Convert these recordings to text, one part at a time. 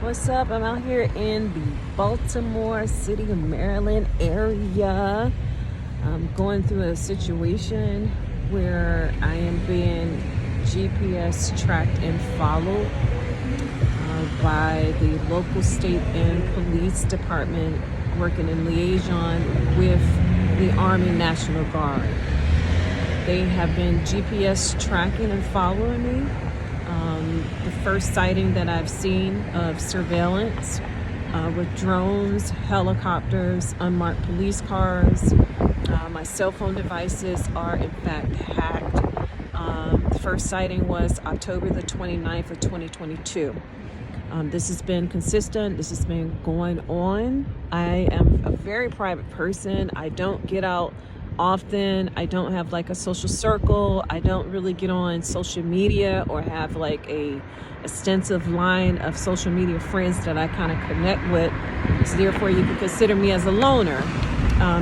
What's up? I'm out here in the Baltimore City of Maryland area. I'm going through a situation where I am being GPS tracked and followed by the local state and police department working in liaison with the Army National Guard. They have been GPS tracking and following me. The first sighting that I've seen of surveillance with drones, helicopters, unmarked police cars. My cell phone devices are in fact hacked. The first sighting was October the 29th of 2022. This has been consistent. This has been going on. I am a very private person. I don't get out often. I don't have like a social circle. I don't really get on social media or have like a extensive line of social media friends that I kind of connect with. So therefore you can consider me as a loner.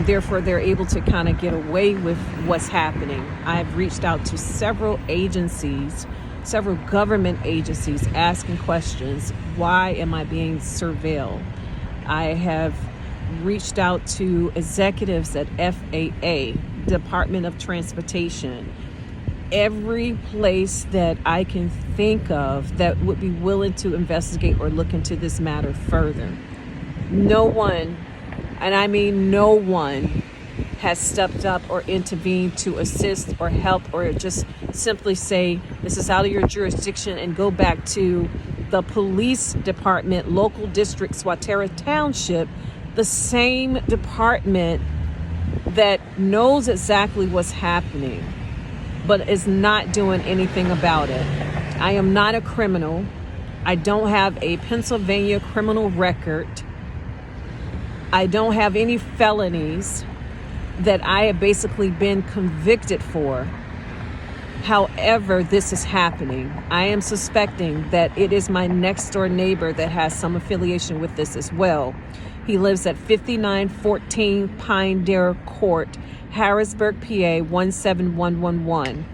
Therefore they're able to kind of get away with what's happening. I've reached out to several agencies, several government agencies, asking questions. Why am I being surveilled? I have reached out to executives at FAA, Department of Transportation, every place that I can think of that would be willing to investigate or look into this matter further. No one, and I mean no one, has stepped up or intervened to assist or help or just simply say this is out of your jurisdiction and go back to the police department, local district, Swatara Township, the same department that knows exactly what's happening but is not doing anything about it. I am not a criminal. I don't have a Pennsylvania criminal record. I don't have any felonies that I have basically been convicted for. However, this is happening. I am suspecting that it is my next door neighbor that has some affiliation with this as well. He lives at 5914 Pinedale Court, Harrisburg, PA 17111.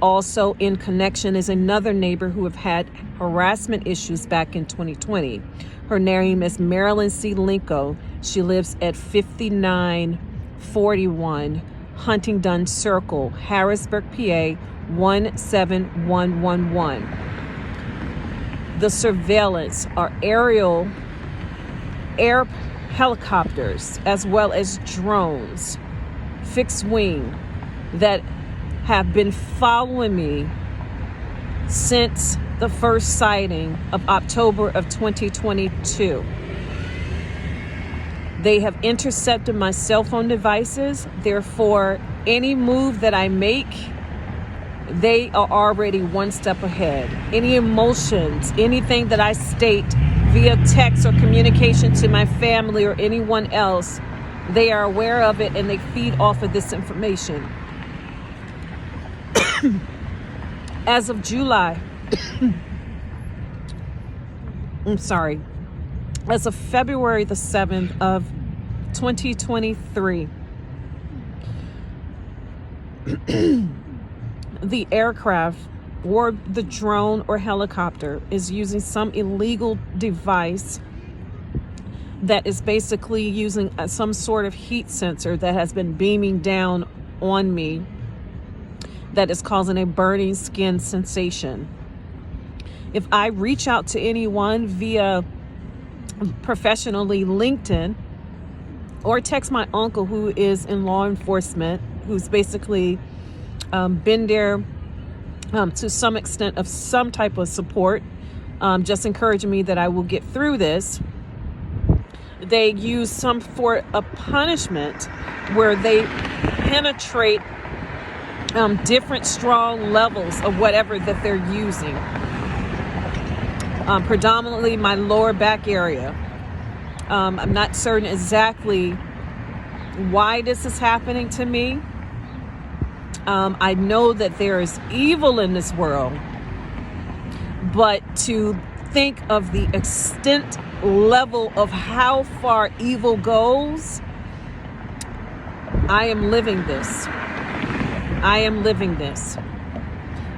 Also in connection is another neighbor who have had harassment issues back in 2020. Her name is Marilyn C. Linko. She lives at 5941 Huntingdon Circle, Harrisburg, PA 17111. The surveillance are air helicopters as well as drones, fixed wing, that have been following me since the first sighting of October of 2022. They have intercepted my cell phone devices. Therefore, any move that I make, they are already one step ahead. Any emotions, anything that I state via text or communication to my family or anyone else, they are aware of it and they feed off of this information. As of July, as of February the 7th of 2023, the aircraft or the drone or helicopter is using some illegal device that is basically using some sort of heat sensor that has been beaming down on me that is causing a burning skin sensation. If I reach out to anyone via professionally LinkedIn or text my uncle who is in law enforcement, who's basically been there to some extent of some type of support, just encouraging me that I will get through this. They use some sort of punishment where they penetrate different strong levels of whatever that they're using. Predominantly my lower back area. I'm not certain exactly why this is happening to me. I know that there is evil in this world, but to think of the extent level of how far evil goes, I am living this.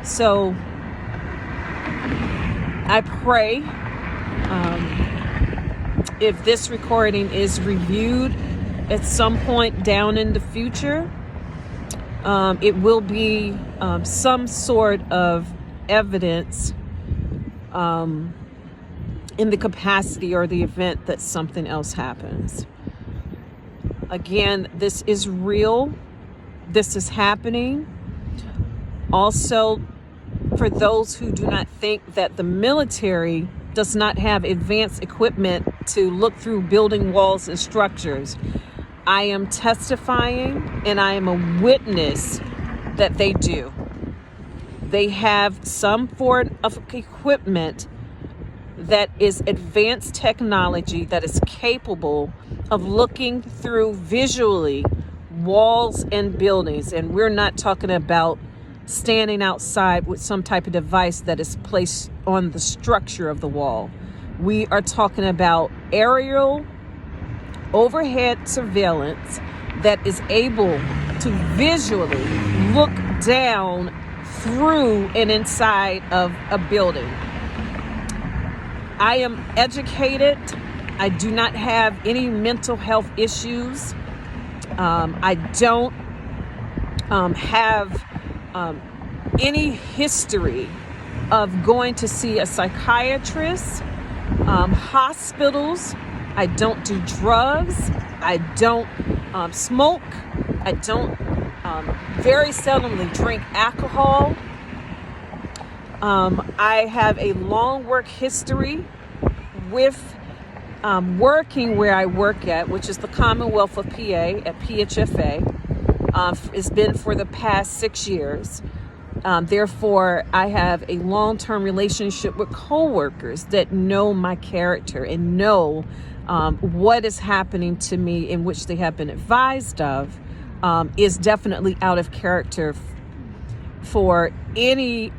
So I pray if this recording is reviewed at some point down in the future, it will be some sort of evidence in the capacity or the event that something else happens. Again, this is real. This is happening. Also, for those who do not think that the military does not have advanced equipment to look through building walls and structures, I am testifying and I am a witness that they do. They have some form of equipment that is advanced technology that is capable of looking through visually walls and buildings. And we're not talking about standing outside with some type of device that is placed on the structure of the wall. We are talking about aerial overhead surveillance that is able to visually look down through and inside of a building. I am educated. I do not have any mental health issues. I don't have any history of going to see a psychiatrist, hospitals. I don't do drugs. I don't smoke. I don't very seldomly drink alcohol. I have a long work history with working where I work at, which is the Commonwealth of PA at PHFA. It's been for the past 6 years. Therefore, I have a long-term relationship with coworkers that know my character and know what is happening to me, in which they have been advised of, is definitely out of character for any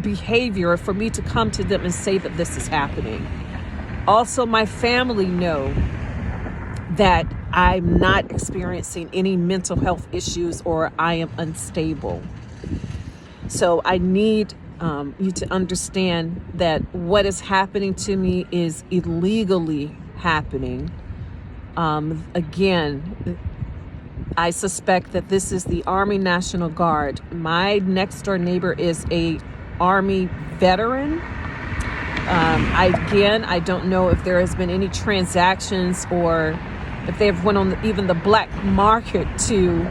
behavior for me to come to them and say that this is happening. Also, my family know that I'm not experiencing any mental health issues or I am unstable. So I need you to understand that what is happening to me is illegally happening. Again, I suspect that this is the Army National Guard. My next door neighbor is a Army veteran. I don't know if there has been any transactions or if they have went on even the black market to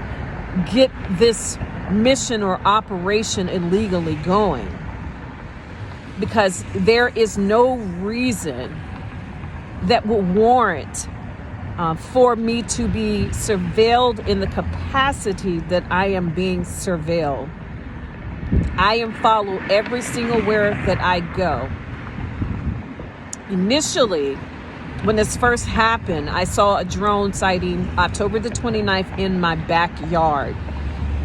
get this mission or operation illegally going, because there is no reason that would warrant for me to be surveilled in the capacity that I am being surveilled. I am followed every single where that I go. Initially, when this first happened, I saw a drone sighting October the 29th in my backyard.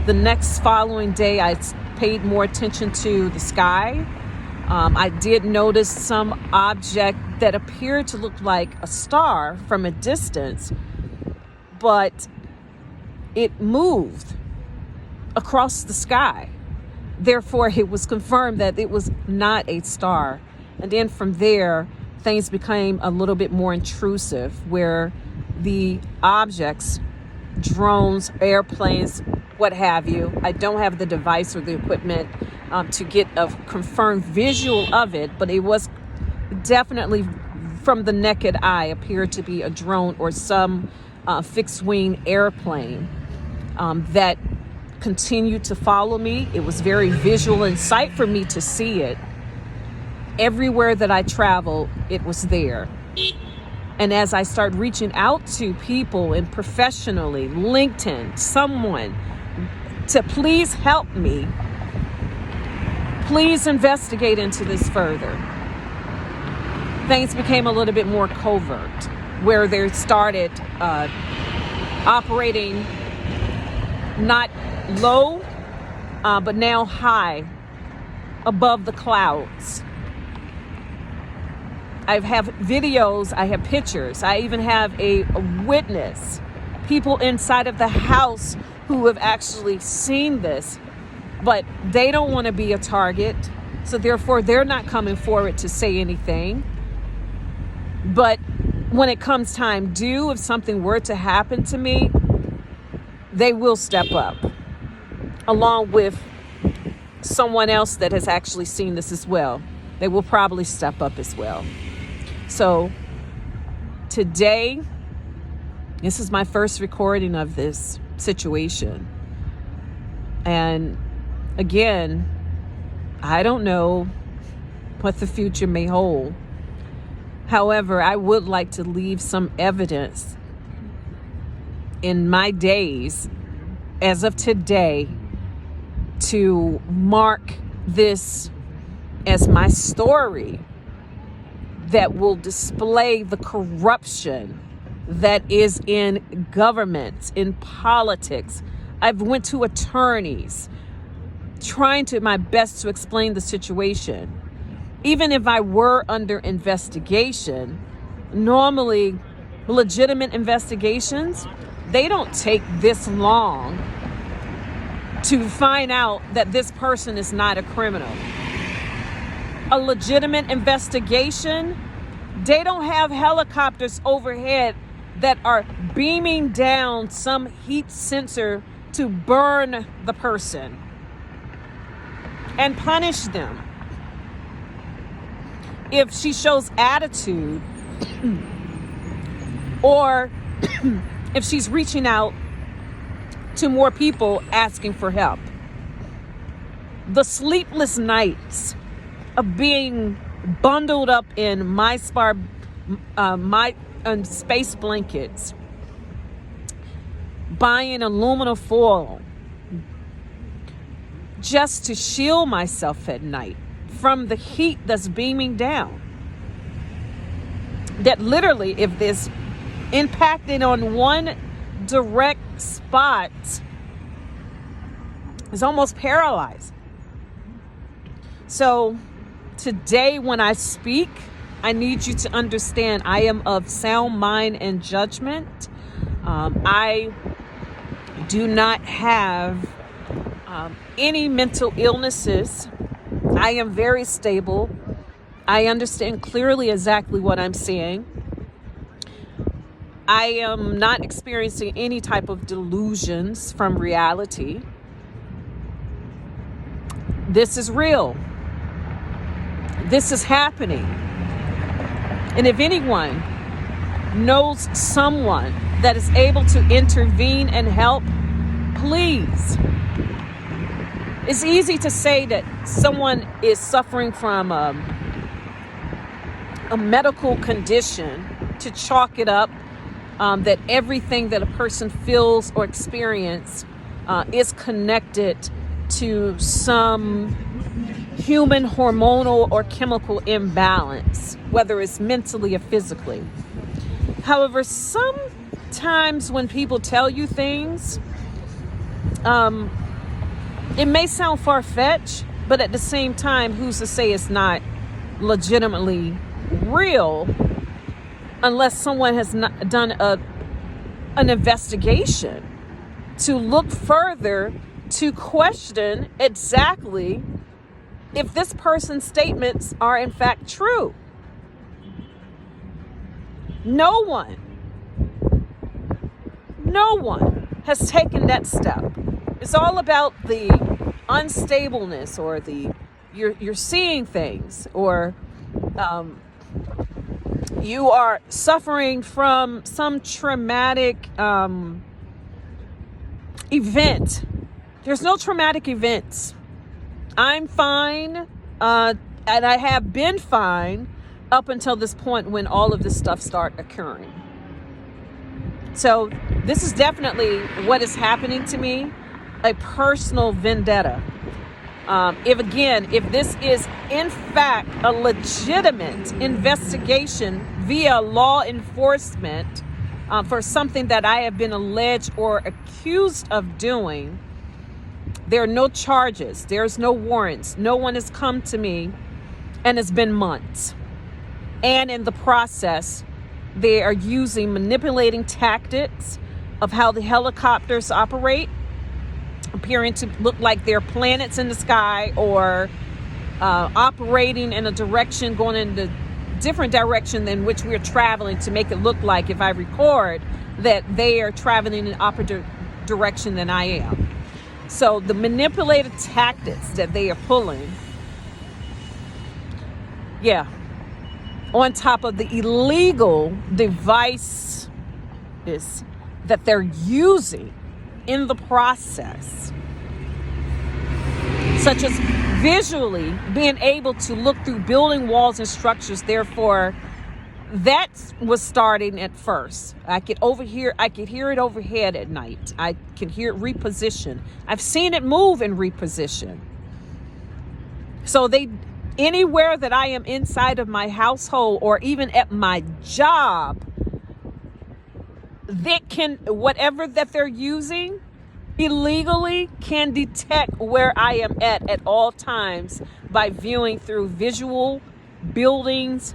The next following day, I paid more attention to the sky. I did notice some object that appeared to look like a star from a distance, but it moved across the sky. Therefore, it was confirmed that it was not a star. And then from there, things became a little bit more intrusive, where the objects, drones, airplanes, what have you, I don't have the device or the equipment to get a confirmed visual of it, but it was definitely, from the naked eye, appeared to be a drone or some fixed wing airplane that continued to follow me. It was very visual in sight for me to see it. Everywhere that I traveled, it was there. And as I started reaching out to people and professionally, LinkedIn, someone to please help me, please investigate into this further, things became a little bit more covert, where they started operating not low, but now high above the clouds. I have videos, I have pictures, I even have a witness, people inside of the house who have actually seen this, but they don't want to be a target, so therefore they're not coming forward to say anything. But when it comes time due, if something were to happen to me, they will step up, along with someone else that has actually seen this as well. They will probably step up as well. So today, this is my first recording of this situation. And again, I don't know what the future may hold. However, I would like to leave some evidence in my days, as of today, to mark this as my story that will display the corruption that is in government, in politics. I've went to attorneys trying to my best to explain the situation. Even if I were under investigation, normally legitimate investigations, they don't take this long to find out that this person is not a criminal. A legitimate investigation, they don't have helicopters overhead that are beaming down some heat sensor to burn the person and punish them. If she shows attitude or if she's reaching out to more people asking for help. The sleepless nights of being bundled up in space blankets, buying aluminum foil just to shield myself at night from the heat that's beaming down. That literally, if this impacted on one direct spot, is almost paralyzed. So today when I speak, I need you to understand I am of sound mind and judgment. I do not have any mental illnesses. I am very stable. I understand clearly exactly what I'm saying. I am not experiencing any type of delusions from reality. This is real. This is happening. And if anyone knows someone that is able to intervene and help, please. It's easy to say that someone is suffering from a medical condition, to chalk it up, that everything that a person feels or experiences is connected to some human hormonal or chemical imbalance, whether it's mentally or physically. However, sometimes when people tell you things, it may sound far-fetched, but at the same time, who's to say it's not legitimately real unless someone has not done an investigation to look further, to question exactly if this person's statements are in fact true. No one has taken that step. It's all about the unstableness, or you're seeing things, or you are suffering from some traumatic event. There's no traumatic events. I'm fine, and I have been fine up until this point when all of this stuff started occurring. So this is definitely what is happening to me, a personal vendetta. If this is in fact a legitimate investigation via law enforcement for something that I have been alleged or accused of doing, there are no charges. There's no warrants. No one has come to me, and it's been months. And in the process, they are manipulating tactics of how the helicopters operate, appearing to look like they're planets in the sky, or operating in a direction going in the different direction than which we're traveling to make it look like, if I record, that they are traveling in the opposite direction than I am. So the manipulated tactics that they are pulling, on top of the illegal devices that they're using in the process, such as visually being able to look through building walls and structures. Therefore, that was starting at first. I could hear it overhead at night. I can hear it reposition. I've seen it move and reposition. So anywhere that I am inside of my household or even at my job, whatever that they're using illegally can detect where I am at all times by viewing through visual buildings,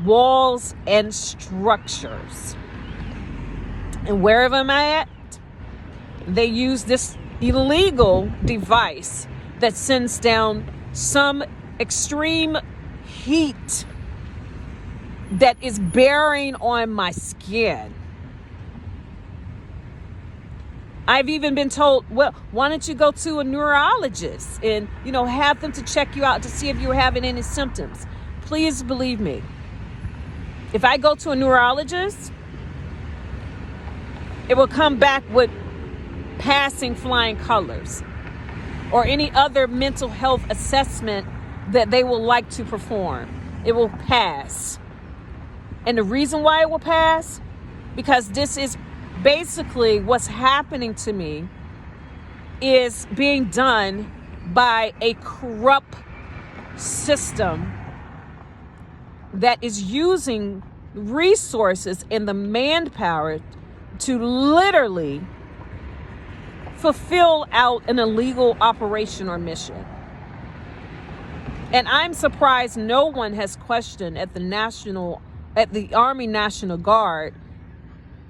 walls, and structures. And wherever I'm at, they use this illegal device that sends down some extreme heat that is bearing on my skin. I've even been told, well, why don't you go to a neurologist and, have them to check you out to see if you're having any symptoms. Please believe me. If I go to a neurologist, it will come back with passing flying colors or any other mental health assessment that they will like to perform. It will pass. And the reason why it will pass, because this is basically what's happening to me, is being done by a corrupt system that is using resources and the manpower to literally fulfill out an illegal operation or mission. And I'm surprised no one has questioned at the Army National Guard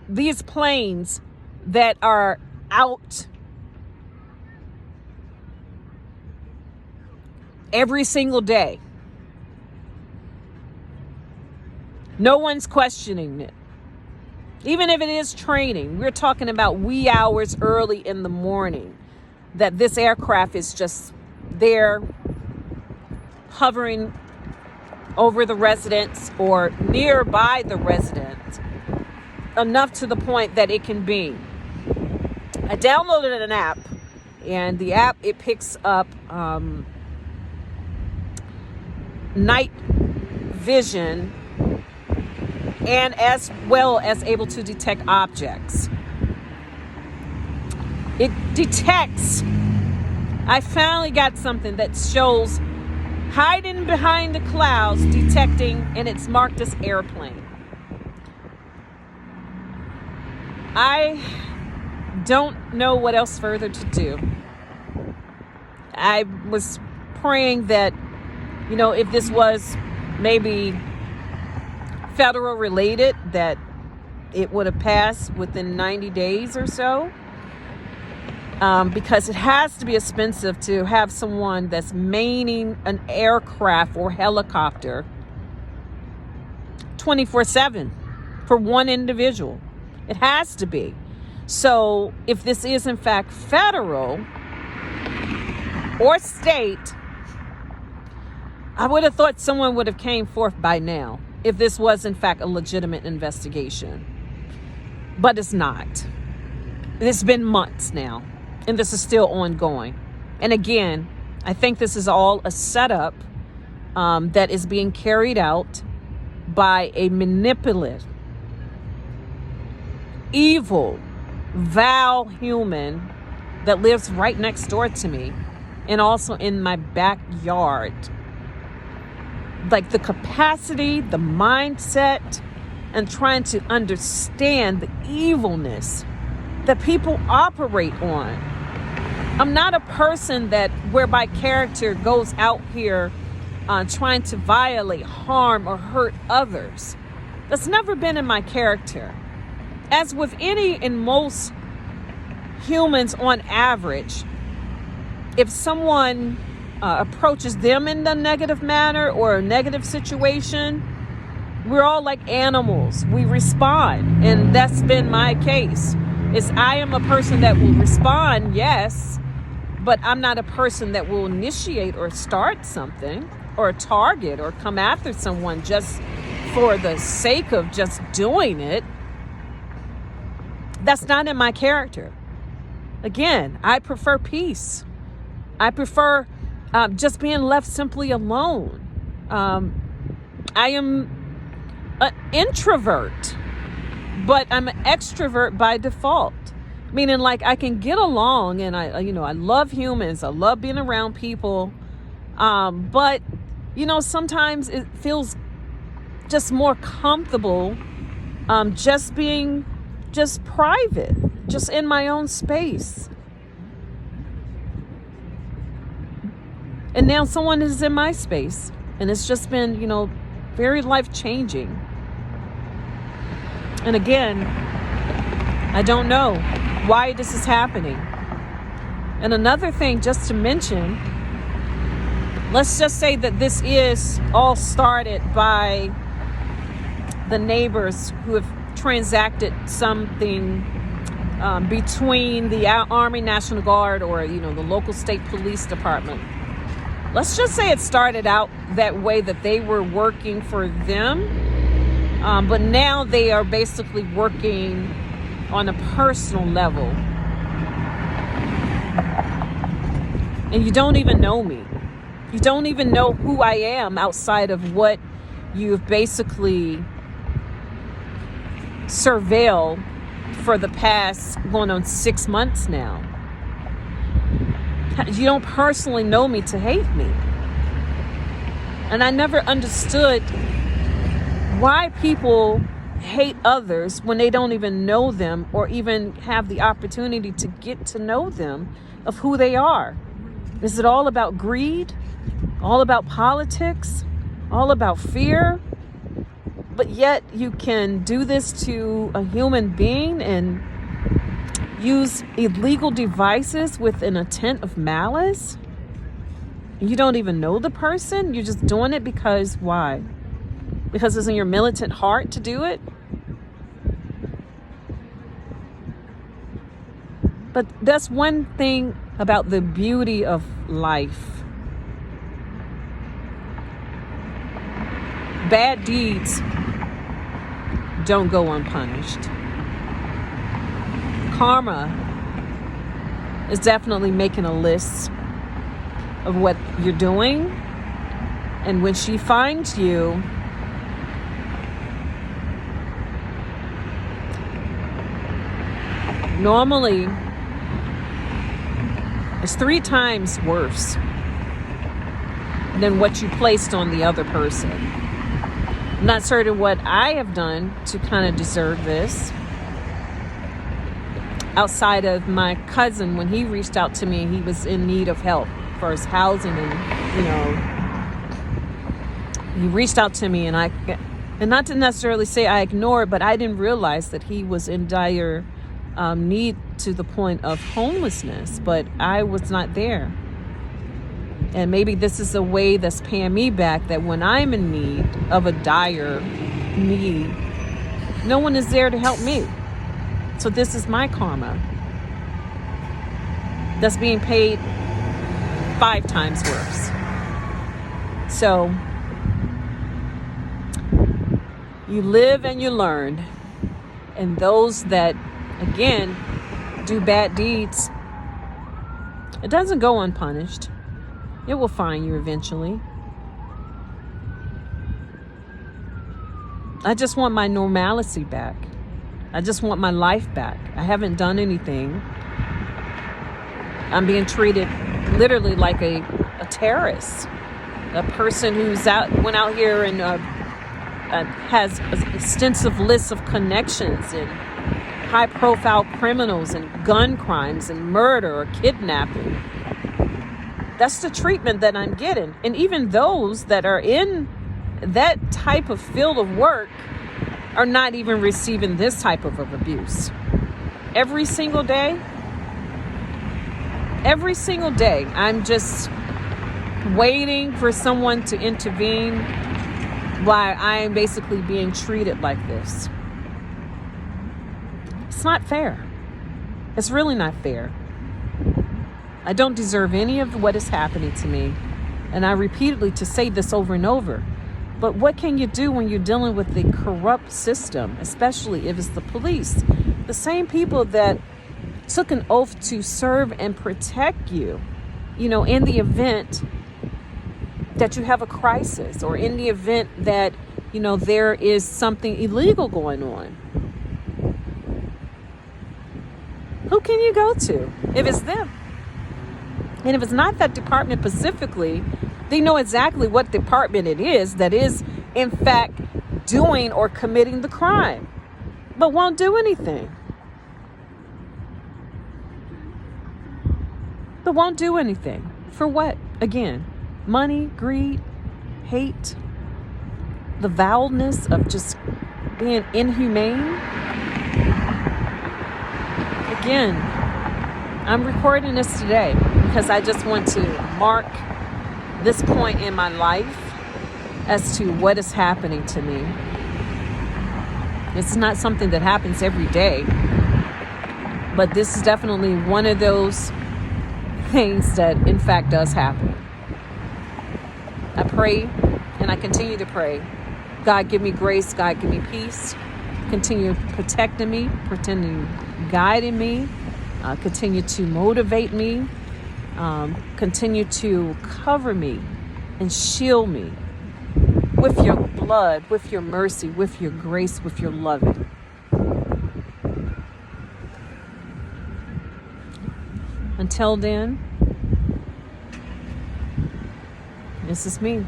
these planes that are out every single day. No one's questioning it. Even if it is training, we're talking about wee hours early in the morning that this aircraft is just there hovering over the residence or nearby the residence, enough to the point that it can beam. I downloaded an app, and the app, it picks up night vision and as well as able to detect objects. It detects, I finally got something that shows hiding behind the clouds, detecting, and it's marked as airplane. I don't know what else further to do. I was praying that, if this was maybe federal related, that it would have passed within 90 days or so. Because it has to be expensive to have someone that's manning an aircraft or helicopter 24/7 for one individual. It has to be. So if this is in fact federal or state, I would have thought someone would have came forth by now if this was in fact a legitimate investigation. But it's not. It's been months now, and this is still ongoing. And again, I think this is all a setup that is being carried out by a manipulative, evil, vile human that lives right next door to me and also in my backyard. Like the capacity, the mindset, and trying to understand the evilness that people operate on. I'm not a person that whereby character goes out here trying to violate, harm, or hurt others. That's never been in my character. As with any and most humans on average, if someone approaches them in a negative manner or a negative situation, We're all like animals. We respond. And that's been my case. I am a person that will respond, yes, but I'm not a person that will initiate or start something or target or come after someone just for the sake of just doing it. That's not in my character. Again, I prefer peace. I prefer just being left simply alone. I am an introvert, but I'm an extrovert by default. Meaning, like, I can get along, and I love humans. I love being around people. But sometimes it feels just more comfortable, just being just private, just in my own space. And now someone is in my space, and it's just been, very life-changing. And again, I don't know why this is happening. And another thing just to mention, let's just say that this is all started by the neighbors who have transacted something between the Army National Guard or, the local state police department. Let's just say it started out that way, that they were working for them. But now they are basically working on a personal level. And you don't even know me. You don't even know who I am outside of what you've basically surveilled for the past going on 6 months now. You don't personally know me to hate me. And I never understood why people hate others when they don't even know them or even have the opportunity to get to know them of who they are. Is it all about greed? All about politics? All about fear? But yet you can do this to a human being and use illegal devices with an intent of malice? You don't even know the person? You're just doing it because why? Because it's in your militant heart to do it? But that's one thing about the beauty of life. Bad deeds don't go unpunished. Karma is definitely making a list of what you're doing. And when she finds you, normally it's 3 times worse than what you placed on the other person. I'm not certain what I have done to kind of deserve this. Outside of my cousin, when he reached out to me, he was in need of help for his housing, and he reached out to me, and not to necessarily say I ignored, but I didn't realize that he was in dire need to the point of homelessness, but I was not there. And maybe this is a way that's paying me back, that when I'm in need of a dire need, no one is there to help me. So this is my karma that's being paid 5 times worse. So you live and you learn. And those that, again, do bad deeds, it doesn't go unpunished. It will find you eventually. I just want my normalcy back. I just want my life back. I haven't done anything. I'm being treated literally like a terrorist. A person who's went out here and has an extensive list of connections and high-profile criminals and gun crimes and murder or kidnapping. That's the treatment that I'm getting. And even those that are in that type of field of work are not even receiving this type of abuse. Every single day, I'm just waiting for someone to intervene why I am basically being treated like this. It's not fair. It's really not fair. I don't deserve any of what is happening to me. And I repeatedly to say this over and over. But what can you do when you're dealing with the corrupt system, especially if it's the police? The same people that took an oath to serve and protect you, in the event that you have a crisis, or in the event that, there is something illegal going on. Who can you go to if it's them? And if it's not that department specifically, they know exactly what department it is that is, in fact, doing or committing the crime, but won't do anything. But won't do anything. For what? Again, money, greed, hate, the vileness of just being inhumane. Again, I'm recording this today because I just want to mark this point in my life as to what is happening to me. It's not something that happens every day, but this is definitely one of those things that in fact does happen. I pray and I continue to pray. God, give me grace. God, give me peace. Continue protecting me, guiding me, continue to motivate me, continue to cover me and shield me with your blood, with your mercy, with your grace, with your loving. Until then, this is me.